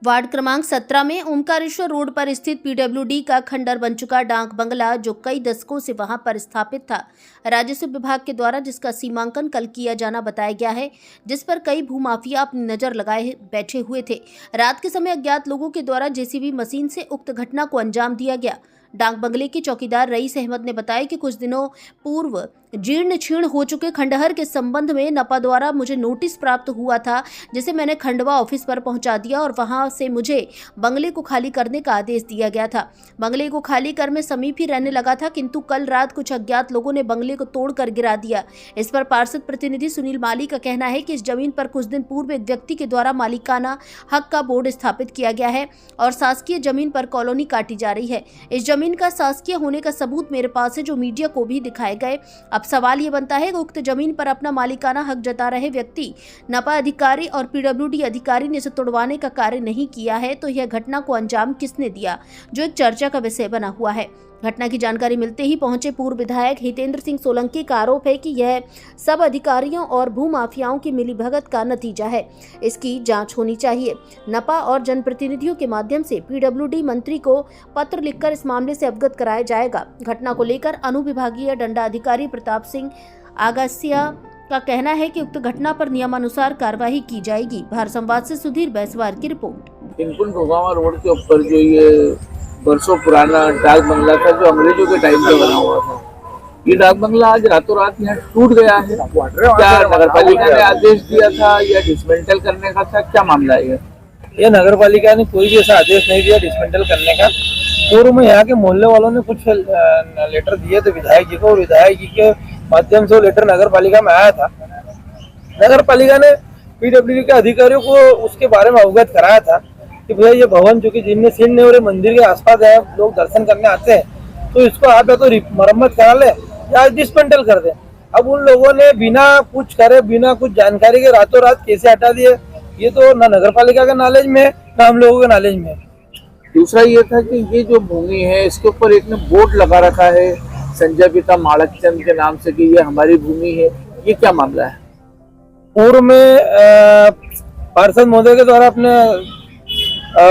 Ward क्रमांक 17 में Omkareshwar road पर स्थित पीडब्ल्यूडी का खंडर बन चुका डाक बंगला जो कई दशकों से वहां पर स्थापित था, राजस्व विभाग के द्वारा जिसका सीमांकन कल किया जाना बताया गया है, जिस पर कई भूमाफिया अपनी नजर लगाए बैठे हुए थे। रात के समय अज्ञात लोगों के द्वारा जेसीबी मशीन से उक्त घटना को अंजाम दिया गया। डाक बंगले के चौकीदार रईस अहमद ने बताया कि कुछ दिनों पूर्व जीर्ण शीर्ण हो चुके खंडहर के संबंध में नपा द्वारा मुझे नोटिस प्राप्त हुआ था, जिसे मैंने खंडवा ऑफिस पर पहुंचा दिया और वहां से मुझे बंगले को खाली करने का आदेश दिया गया था। बंगले को खाली कर मैं समीप ही रहने लगा था, किंतु कल रात कुछ अज्ञात लोगों ने बंगले को तोड़कर गिरा दिया। इस पर पार्षद प्रतिनिधि सुनील माली का कहना है कि इस जमीन पर कुछ दिन पूर्व एक व्यक्ति के द्वारा मालिकाना हक का बोर्ड स्थापित किया गया है और शासकीय जमीन पर कॉलोनी काटी जा रही है। इस जमीन का शासकीय होने का सबूत मेरे पास है, जो मीडिया को भी दिखाए गए। अब सवाल ये बनता है कि उक्त जमीन पर अपना मालिकाना हक जता रहे व्यक्ति नपा अधिकारी और पीडब्ल्यूडी अधिकारी ने इसे तोड़वाने का कार्य नहीं किया है, तो यह घटना को अंजाम किसने दिया, जो एक चर्चा का विषय बना हुआ है। घटना की जानकारी मिलते ही पहुंचे पूर्व विधायक हितेंद्र सिंह सोलंकी का आरोप है कि यह सब अधिकारियों और भूमाफियाओं की मिलीभगत का नतीजा है। इसकी जांच होनी चाहिए। नपा और जनप्रतिनिधियों के माध्यम से पीडब्ल्यूडी मंत्री को पत्र लिखकर इस मामले से अवगत कराया जाएगा। घटना को लेकर अनुविभागीय दंडाधिकारी प्रताप सिंह आगासिया का कहना है कि उक्त घटना पर नियमानुसार कार्रवाई की जाएगी। भारत संवाद से सुधीर बैसवार की रिपोर्ट। इनपुट भोगावा रोड के ऊपर जो ये बरसों पुराना डाक बंगला था, जो अंग्रेजों के टाइम पे बना हुआ था, ये डाक बंगला आज रातों रात यहाँ टूट गया है। क्या नगर पालिका ने आदेश दिया था या डिसमेंटल करने का था, क्या मामला है? ये नगर पालिका ने कोई भी ऐसा आदेश नहीं दिया डिसमेंटल करने का। पूर्व में यहाँ के मोहल्ले वालों ने कुछ लेटर दिए थे विधायक जी को, और विधायक जी के माध्यम से वो लेटर नगर पालिका में आया था। नगर पालिका ने पीडब्ल्यूडी के अधिकारियों को उसके बारे में अवगत कराया था कि भैया ये भवन जो कि जिनमें सीन और मंदिर के आसपास है, लोग दर्शन करने आते हैं, तो इसको आप या तो मरम्मत करा ले या डिसमेंटल कर दे। अब उन लोगों ने बिना कुछ करे, बिना कुछ जानकारी के रातों रात कैसे हटा दिए, ये तो ना नगर पालिका के नॉलेज में है ना हम लोगों के नॉलेज में है। दूसरा ये था कि ये जो भूमि है इसके ऊपर एक ने बोर्ड लगा रखा है संजय पिता माणकचंद के नाम से कि ये हमारी भूमि है, ये क्या मामला है? पूर्व में पार्षद महोदय के द्वारा अपने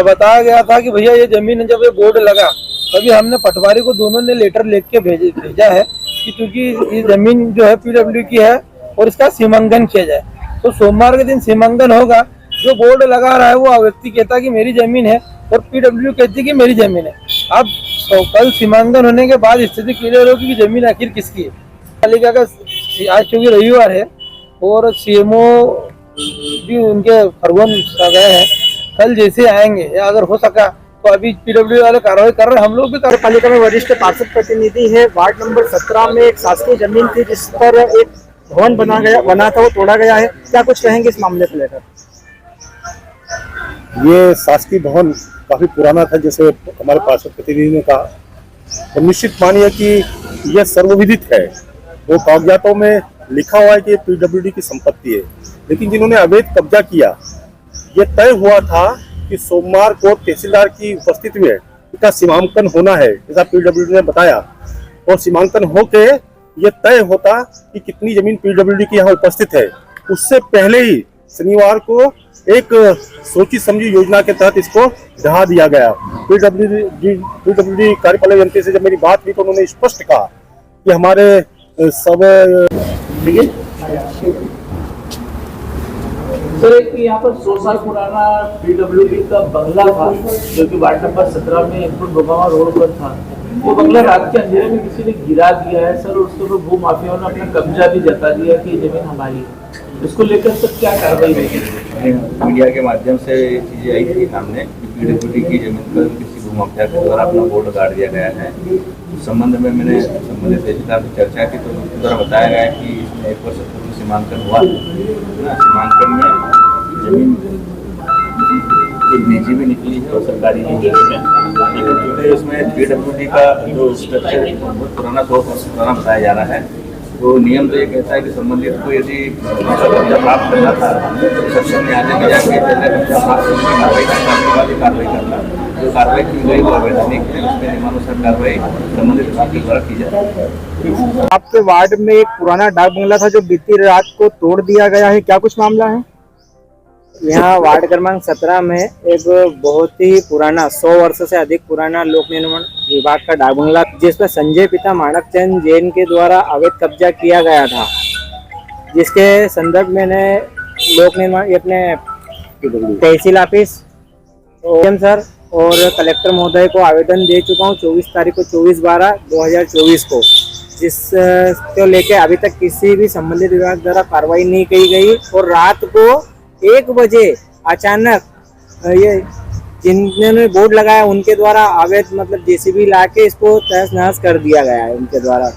बताया गया था कि भैया ये जमीन जब ये बोर्ड लगा तभी हमने पटवारी को दोनों ने लेटर लिख के भेजा है कि क्योंकि ये जमीन जो है पीडब्ल्यू की है और इसका सीमांकन किया जाए। तो सोमवार के दिन सीमांकन होगा। जो बोर्ड लगा रहा है वो व्यक्ति कहता है कि मेरी जमीन है और पीडब्ल्यू कहती है कि मेरी जमीन है। अब तो कल सीमांकन होने के बाद स्थिति क्लियर होगी कि जमीन आखिर किसकी है। पालिका का आज क्योंकि रविवार है और सीएमओ भी उनके फरमान गए हैं, कल जैसे आएंगे या अगर हो सका तो अभी पीडब्ल्यू वाले कार्रवाई कर रहे हैं। हम लोग भी पालिका में वरिष्ठ पार्षद प्रतिनिधि है। वार्ड नंबर 17 में एक शासकीय जमीन थी जिस पर एक भवन बना था, वो तोड़ा गया है। क्या कुछ कहेंगे इस मामले को लेकर? ये शासकीय भवन काफी पुराना था, जैसे हमारे पार्षद प्रतिनिधि ने कहा, तो निश्चित मानिए कि यह सर्वविदित है। वो कागजातों में लिखा हुआ है कि पीडब्ल्यूडी की संपत्ति है, लेकिन जिन्होंने अवैध कब्जा किया, ये तय हुआ था कि सोमवार को तहसीलदार की उपस्थिति में इसका सीमांकन होना है, जैसा पीडब्ल्यूडी ने बताया, और सीमांकन होके ये तय होता कि कितनी जमीन पीडब्ल्यूडी की यहाँ उपस्थित है। उससे पहले ही शनिवार को एक सोची समझी योजना के तहत इसको ढहा दिया गया। पीडब्ल्यूडी कार्यपालक यंत्री से जब मेरी बात हुई तो उन्होंने स्पष्ट कहा कि हमारे सब सर, एक यहाँ पर 100 साल पुराना पीडब्ल्यूडी का बंगला था जो कि वार्ड नंबर 17 में इनपुट भोगावा रोड पर था। वो बंगला रात के अंधेरे में किसी ने गिरा दिया है सर, उसके ऊपर भू माफियाओं ने अपना कब्जा भी जता दिया कि ये जमीन हमारी है। इसको लेकर सर क्या कार्रवाई होगी? मीडिया के माध्यम से ये चीजें आई थी सामने कि पीडब्ल्यूडी की जमीन पर किसी भूमाफिया के द्वारा अपना बोर्ड गाड़ दिया गया है। उस संबंध में मैंने संबंधित तहसीलदार से चर्चा की तो उनके द्वारा बताया गया कि इसमें 1 वर्ष पूर्व सीमांकन हुआ ना। सीमांकन में जमीन एक निजी भी निकली है और सरकारी भी निकली है, लेकिन क्योंकि उसमें पीडब्ल्यूडी का जो स्ट्रक्चर है बहुत पुराना 100 वर्ष पुराना बताया जा रहा है, तो नियम तो ये कहता है कि संबंधित को यदि कब्जा प्राप्त करना था तो सेक्शन में आने में जाके कब्जा प्राप्त करने की कार्रवाई करना, उसके बाद ही कार्रवाई करना। जो कार्रवाई की गई वो अवैधानिक है, उसमें नियमानुसार कार्रवाई संबंधित विभाग के द्वारा की जाए। आपके वार्ड में एक पुराना डाक बंगला था जो बीती रात को तोड़ दिया गया है, क्या कुछ मामला है? यहाँ वार्ड क्रमांक 17 में एक बहुत ही पुराना 100 वर्ष से अधिक पुराना लोक निर्माण विभाग का डाक बंगला, जिस पर संजय पिता माणक चंद जैन के द्वारा अवैध कब्जा किया गया था, जिसके संदर्भ में लोक निर्माण अपने तहसील ऑफिस सर और कलेक्टर महोदय को आवेदन दे चुका हूँ 24 तारीख को 24/12/2024 को, जिसको लेके अभी तक किसी भी संबंधित विभाग द्वारा कार्रवाई नहीं की गई। और रात को 1 बजे अचानक ये जिन्होंने बोर्ड लगाया उनके द्वारा अवैध मतलब जेसीबी लाके इसको तहस नहस कर दिया गया है उनके द्वारा।